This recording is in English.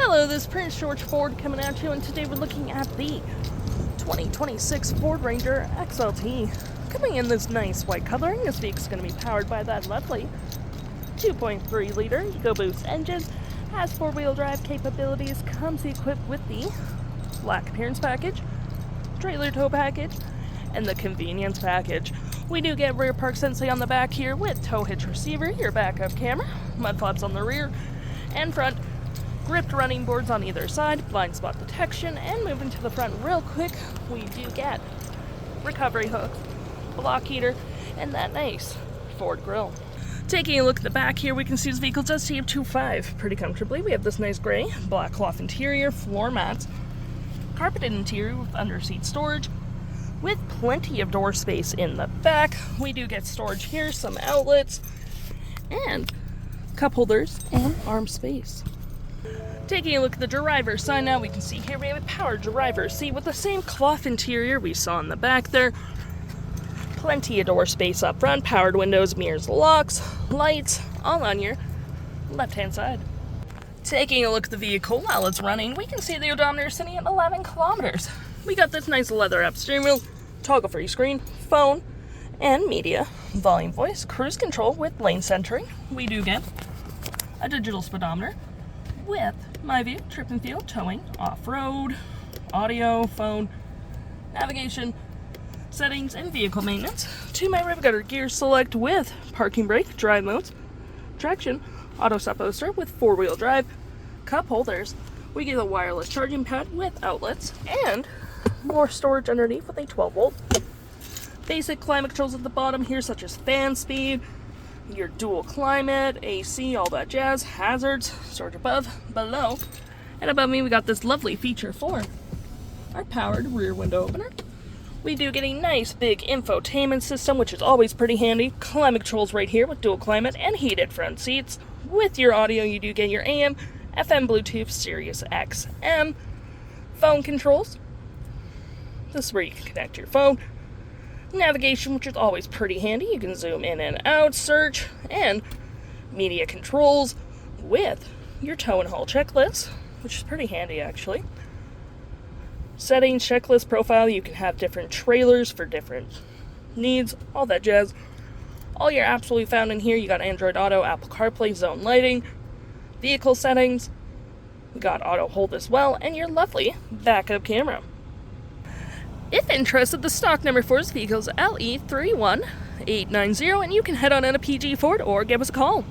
Hello, this is Prince George Ford coming at you, and today we're looking at the 2026 Ford Ranger XLT. Coming in this nice white coloring, this vehicle's going to be powered by that lovely 2.3 liter EcoBoost engine, has 4-wheel drive capabilities, comes equipped with the black appearance package, trailer tow package, and the convenience package. We do get rear park sensing on the back here with tow hitch receiver, your backup camera, mud flaps on the rear and front, gripped running boards on either side, blind spot detection, and moving to the front real quick, we do get recovery hooks, block heater, and that nice Ford grille. Taking a look at the back here, we can see this vehicle does see up 2.5 pretty comfortably. We have this nice gray, black cloth interior, floor mats, carpeted interior with under-seat storage, with plenty of door space in the back. We do get storage here, some outlets, and cup holders and arm space. Taking a look at the driver's side now, we can see here we have a powered driver's seat with the same cloth interior we saw in the back there. Plenty of door space up front, powered windows, mirrors, locks, lights, all on your left-hand side. Taking a look at the vehicle while it's running, we can see the odometer sitting at 11 kilometers. We got this nice leather-wrapped steering wheel, toggle-free screen, phone, and media, volume, voice, cruise control with lane centering. We do get a digital speedometer with my view, trip and field, towing, off-road, audio, phone, navigation, settings, and vehicle maintenance. To my rear, we got our gear select with parking brake, drive modes, traction, auto stop booster with 4-wheel drive, cup holders. We get a wireless charging pad with outlets and more storage underneath with a 12-volt. Basic climate controls at the bottom here, such as fan speed, your dual climate, AC, all that jazz, hazards, storage above, below, and above me we got this lovely feature for our powered rear window opener. We do get a nice big infotainment system, which is always pretty handy. Climate controls right here with dual climate and heated front seats. With your audio, you do get your AM, FM, Bluetooth, Sirius XM, phone controls. This is where you can connect your phone. Navigation, which is always pretty handy. You can zoom in and out, search, and media controls with your tow and haul checklist, which is pretty handy actually. Settings, checklist, profile, you can have different trailers for different needs, all that jazz. All your apps will be found in here. You got Android Auto, Apple CarPlay, zone lighting, vehicle settings, we got auto hold as well, and your lovely backup camera. If interested, the stock number for this vehicle is LE31890, and you can head on in a PG Ford or give us a call.